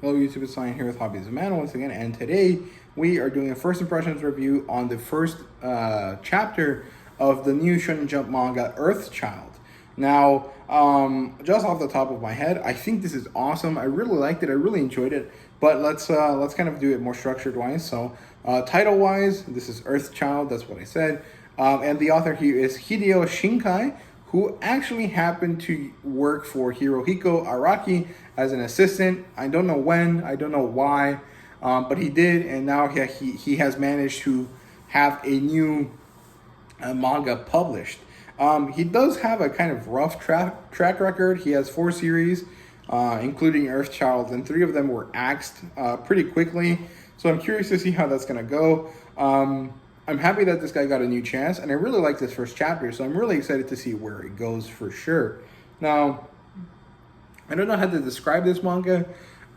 Hello YouTube, it's Ryan here with Hobbies of Man once again, and today we are doing a first impressions review on the first chapter of the new Shonen Jump manga, Earthchild. Now, just off the top of my head, I think this is awesome. I really liked it. I really enjoyed it. But let's kind of do it more structured wise. So, title wise, this is Earthchild. That's what I said. And the author here is Hideo Shinkai, who actually happened to work for Hirohiko Araki as an assistant. I don't know when, I don't know why, but he did, and now he has managed to have a new manga published. He does have a kind of rough track record. He has 4 series, including Earthchild, and 3 of them were axed pretty quickly. So I'm curious to see how that's going to go. I'm happy that this guy got a new chance, and I really like this first chapter, so I'm really excited to see where it goes for sure. Now, I don't know how to describe this manga.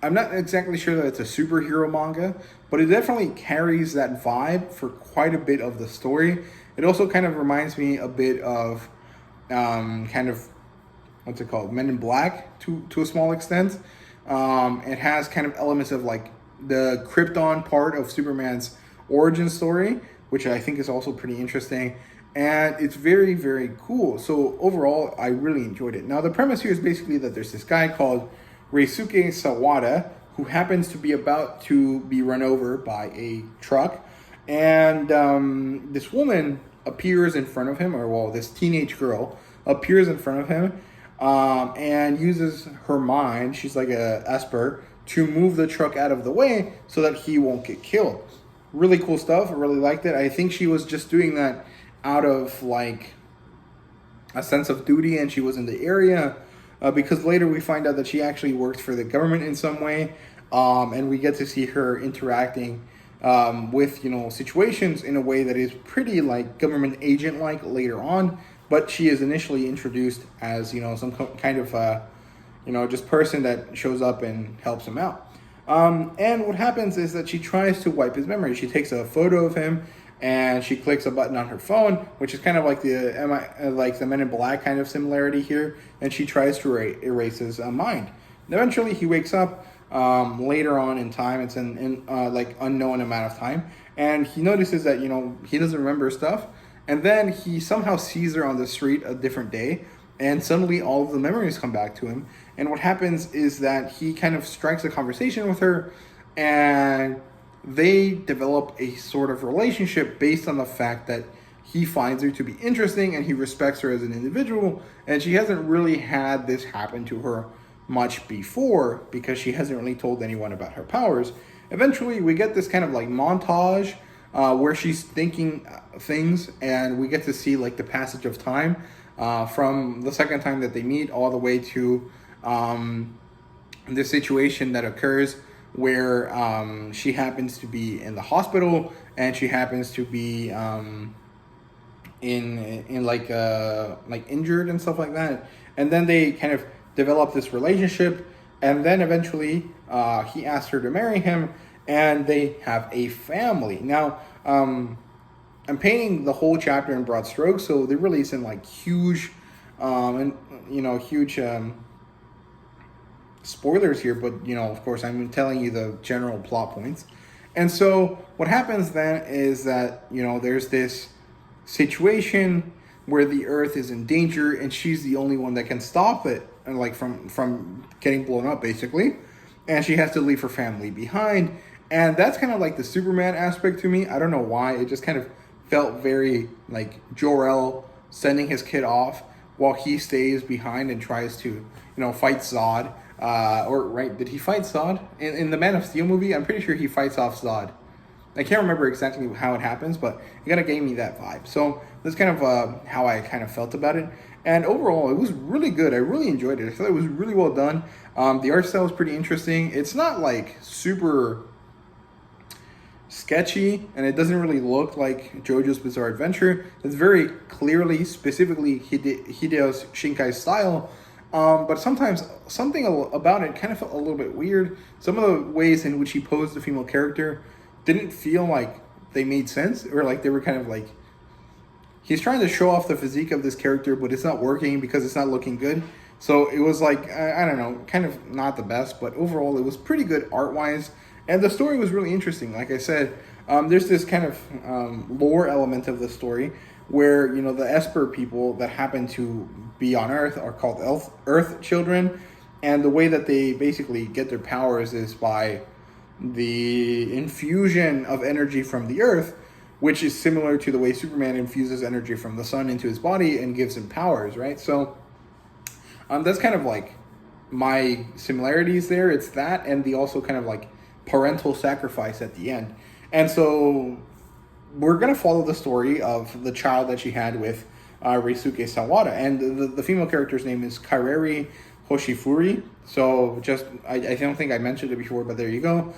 I'm not exactly sure that it's a superhero manga, but it definitely carries that vibe for quite a bit of the story. It also kind of reminds me a bit of kind of, what's it called, Men in Black to a small extent. It has kind of elements of like the Krypton part of Superman's origin story, which I think is also pretty interesting. And it's very, very cool. So overall, I really enjoyed it. Now, the premise here is basically that there's this guy called Reisuke Sawada who happens to be about to be run over by a truck. And this woman appears in front of him, or well, this teenage girl appears in front of him and uses her mind, she's like a Esper, to move the truck out of the way so that he won't get killed. Really cool stuff. I really liked it. I think she was just doing that out of like a sense of duty, and she was in the area because later we find out that she actually worked for the government in some way, and we get to see her interacting with situations in a way that is pretty like government agent like later on. But she is initially introduced as some kind of just person that shows up and helps him out. And what happens is that she tries to wipe his memory. She takes a photo of him and she clicks a button on her phone, which is kind of like the Men in Black kind of similarity here. And she tries to erase his mind. And eventually, he wakes up later on in time. It's an like unknown amount of time, and he notices that he doesn't remember stuff. And then he somehow sees her on the street a different day, and suddenly all of the memories come back to him. And what happens is that he kind of strikes a conversation with her, and they develop a sort of relationship based on the fact that he finds her to be interesting and he respects her as an individual. And she hasn't really had this happen to her much before because she hasn't really told anyone about her powers. Eventually, we get this kind of like montage where she's thinking things, and we get to see like the passage of time from the second time that they meet all the way to the situation that occurs where she happens to be in the hospital, and she happens to be in like injured and stuff like that. And then they kind of develop this relationship, and then eventually he asks her to marry him, and they have a family. Now, I'm painting the whole chapter in broad strokes, so there really isn't like huge spoilers here, but of course I'm telling you the general plot points. And so what happens then is that there's this situation where the earth is in danger, and she's the only one that can stop it, and like from getting blown up basically, and she has to leave her family behind. And that's kind of like the Superman aspect to me. I don't know why, it just kind of felt very like Jor-El sending his kid off while he stays behind and tries to fight Zod. Did he fight Zod in the Man of Steel movie? I'm pretty sure he fights off Zod. I can't remember exactly how it happens, but it kind of gave me that vibe. So that's kind of how I kind of felt about it. And overall, it was really good. I really enjoyed it. I thought it was really well done. The art style is pretty interesting. It's not like super sketchy, and it doesn't really look like JoJo's Bizarre Adventure. It's very clearly, specifically Hideo Shinkai's style. But sometimes something about it kind of felt a little bit weird. Some of the ways in which he posed the female character didn't feel like they made sense, or like they were kind of like, he's trying to show off the physique of this character, but it's not working because it's not looking good. So it was like, I don't know, kind of not the best, but overall it was pretty good art-wise. And the story was really interesting. Like I said, there's this kind of lore element of the story where, you know, the Esper people that happen to be on Earth are called Earth children. And the way that they basically get their powers is by the infusion of energy from the Earth, which is similar to the way Superman infuses energy from the sun into his body and gives him powers, right? So that's kind of like my similarities there. It's that and the also kind of like parental sacrifice at the end. And so we're going to follow the story of the child that she had with Reisuke Sawada. And the female character's name is Kareri Hoshifuri. So just, I don't think I mentioned it before, but there you go.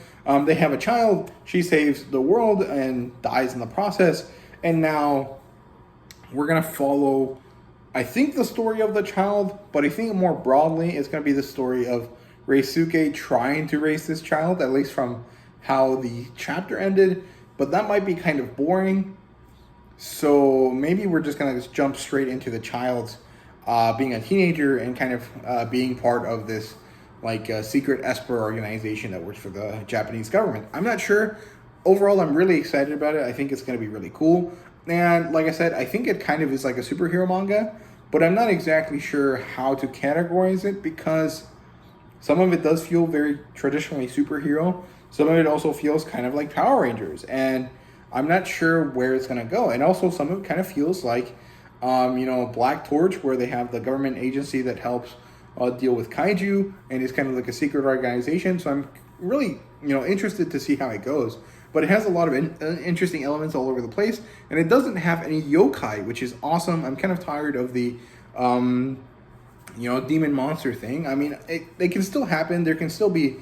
They have a child. She saves the world and dies in the process. And now we're going to follow, I think, the story of the child, but I think more broadly, it's going to be the story of Reisuke trying to raise this child, at least from how the chapter ended. But that might be kind of boring. So maybe we're just going to jump straight into the child's being a teenager and kind of being part of this like secret Esper organization that works for the Japanese government. I'm not sure. Overall, I'm really excited about it. I think it's going to be really cool. And like I said, I think it kind of is like a superhero manga, but I'm not exactly sure how to categorize it because some of it does feel very traditionally superhero. Some of it also feels kind of like Power Rangers. And I'm not sure where it's going to go. And also some of it kind of feels like, you know, Black Torch, where they have the government agency that helps deal with kaiju and is kind of like a secret organization. So I'm really, you know, interested to see how it goes. But it has a lot of interesting elements all over the place. And it doesn't have any yokai, which is awesome. I'm kind of tired of the, you know, demon monster thing. I mean, they can still happen. There can still be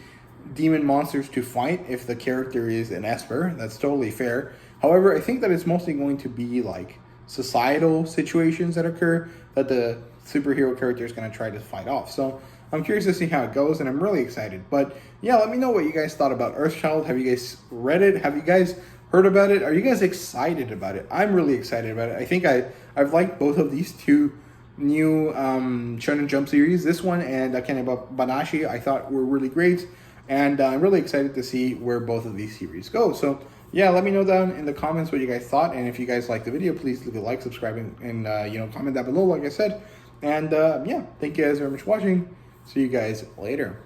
demon monsters to fight if the character is an Esper. That's totally fair. However, I think that it's mostly going to be like societal situations that occur that the superhero character is going to try to fight off. So I'm curious to see how it goes, and I'm really excited. But yeah, let me know what you guys thought about Earthchild. Have you guys read it? Have you guys heard about it? Are you guys excited about it? I'm really excited about it. I think I've liked both of these two new Shonen Jump series. This one and Akane Banashi I thought were really great, and I'm really excited to see where both of these series go. So yeah, let me know down in the comments what you guys thought, and if you guys liked the video, please leave a like, subscribe, and you know, comment down below like I said. And yeah, thank you guys very much for watching. See you guys later.